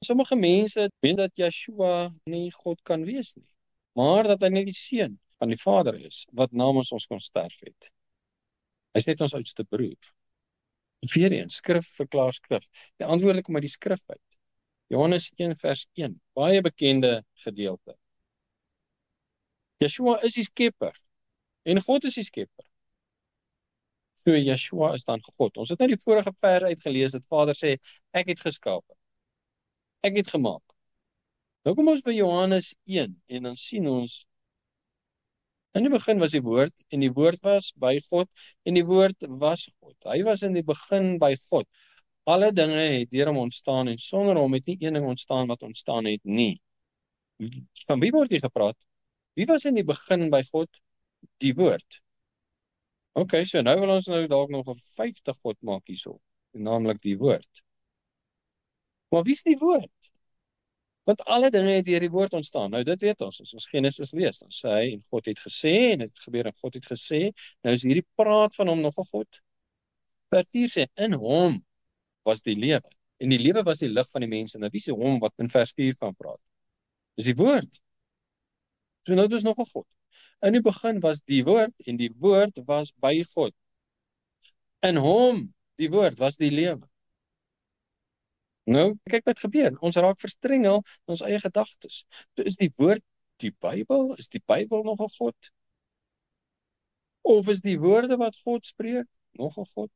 Sommige mense weet dat Yeshua nie God kan wees nie, maar dat hy net die seun van die Vader is, wat namens ons kon sterf het. Hy is net ons oudste broer. Weer eens, skrif verklaar skrif. Die antwoordelik kom uit die skrif uit. Johannes 1 vers 1, baie bekende gedeelte. Yeshua is die skepper, en God is die skepper. So Yeshua is dan God. Ons het nou die vorige vers uitgelees, dat Vader sê, ek het geskape, ek het gemaak. Nou kom ons by Johannes 1, en dan sien ons, in die begin was die woord, en die woord was by God, en die woord was God. Hy was in die begin by God. Alle dinge het deur hom ontstaan, en sonder hom het nie een ding ontstaan wat ontstaan het nie. Van wie word hier gepraat? Wie was in die begin by God? Die woord. Ok, so nou wil ons nou dalk nog 'n vyfde God maak hierso, naamlik die woord. Maar wie is die woord? Want alle dinge het deur die woord ontstaan. Nou dit weet ons, as ons Genesis lees, dan sê hy, en God het gesê, en dit het gebeur, en God het gesê, nou is hierdie praat van hom nog 'n God. Vers 4 sê, in hom was die lewe, en die lewe was die lig van die mense. Nou wie is die hom wat in vers 4 van praat? Dis die woord. So nou dis nog 'n God. In die begin was die woord, en die woord was by God. In hom, die woord, was die lewe. Nou, kyk wat gebeur. Ons raak verstrengel in ons eie gedagtes. So is die woord die Bybel? Is die Bybel nog 'n God? Of is die woorde wat God spreek nog 'n God?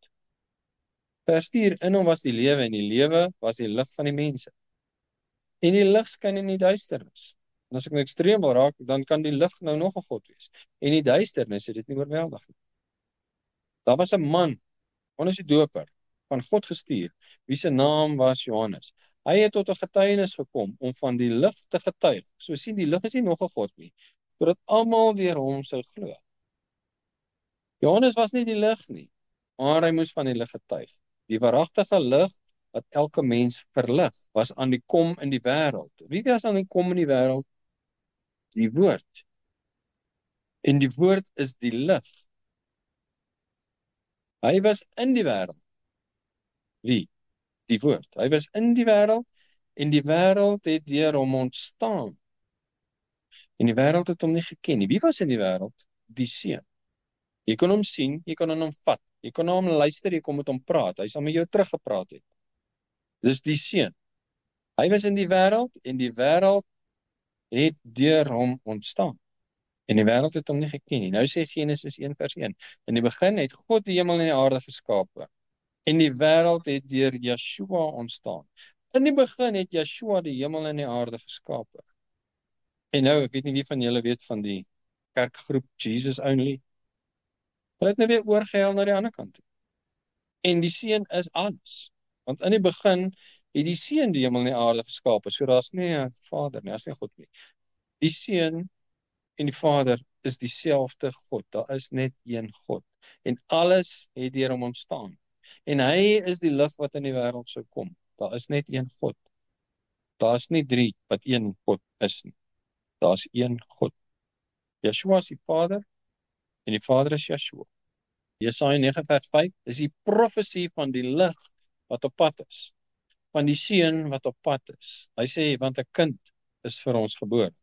Vers 4, in hom was die lewe, en die lewe was die lig van die mense. En die lig skyn in die duisternis. En as ek nou ekstreem wil raak, dan kan die lig nou nog 'n God wees. En die duisternis het dit nie oorweldig nie. Daar was 'n man, Johannes die Doper, van God gestuur, wie se naam was Johannes. Hy het tot 'n getuienis gekom om van die lig te getuig. So sien, die lig is nie nog 'n God nie, sodat almal deur hom sou glo. Johannes was nie die lig nie, maar hy moes van die lig getuig. Die waaragtige lig wat elke mens verlig, was aan die kom in die wêreld. Wie was aan die kom in die wêreld? Die woord. En die woord is die lig. Hy was in die wêreld. Wie? Die woord. Hy was in die wêreld, en die wêreld het deur hom ontstaan. En die wêreld het hom nie geken nie. Wie was in die wêreld? Die seun. Jy kon hom sien, jy kon aan hom vat, jy kon na hom luister, jy kon met hom praat, hy sal met jou teruggepraat het. Dis die seun. Hy was in die wêreld, en die wêreld het deur hom ontstaan. En die wêreld het hom nie geken nie. Nou sê Genesis 1 vers 1, in die begin het God die hemel en die aarde geskape, en die wêreld het deur Yeshua ontstaan. In die begin het Yeshua die hemel en die aarde geskape. En nou, ek weet nie wie van julle weet van die kerkgroep Jesus Only. Hulle het nou weer oorgehaal na die ander kant toe. En die seun is alles. Want in die begin het die seun die hemel en die aarde geskape. So daar's nie 'n Vader nie, daar's nie God nie. Die seun en die Vader is dieselfde God. Daar is net een God. En alles het deur hom ontstaan. En hy is die lig wat in die wêreld sou kom. Daar is net een God. Daar is nie drie wat een God is nie. Daar is een God. Yeshua is die Vader, en die Vader is Yeshua. Jesaja 9 vers 5 is die profesie van die lig wat op pad is. Van die seun wat op pad is. Hy sê, want 'n kind is vir ons gebore.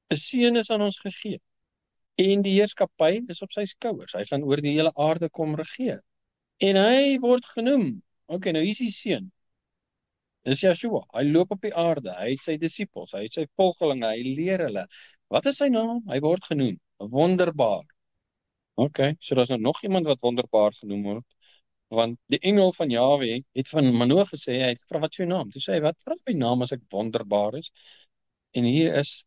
'n Seun is aan ons gegee. En die heerskappy is op sy skouers. Hy gaan oor die hele aarde kom regeer. En hy word genoem. Ok, nou hier is die seun. Dis Yeshua. Hy loop op die aarde. Hy het sy disippels, hy het sy volgelinge, hy leer hulle. Wat is sy naam? Hy word genoem wonderbaar. Ok, so daar's nou nog iemand wat wonderbaar genoem word. Want die engel van Jahwe het van Manoa gesê, hy het gevra, wat is jou naam? Toe sê hy, wat vra my naam as ek wonderbaar is? En hier is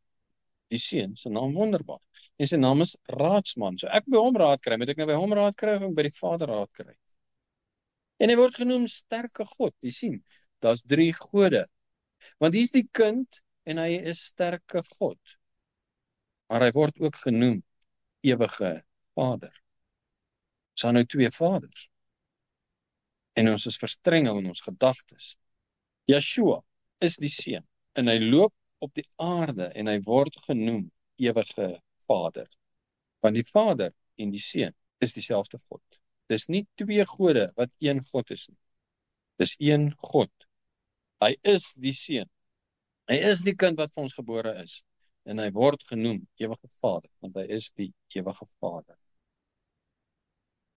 die seun, sy naam wonderbaar. En sy naam is raadsman. So ek by hom raad kry, moet ek nou by hom raad kry, of ek by die Vader raad kry? En hy word genoem sterke God. Jy sien, daar's 3 gode. Want hier is die kind, en hy is sterke God. Maar hy word ook genoem ewige Vader. Ons het nou 2 vaders. En ons is verstrengel in ons gedagtes. Yeshua is die seun, en hy loop op die aarde, en hy word genoem ewige Vader. Want die Vader en die seun is dieselfde God. Dis nie 2 gode wat een God is nie. Dis een God. Hy is die seun, Hy is die kind wat vir ons gebore is. En hy word genoem Ewige Vader, want hy is die Ewige Vader.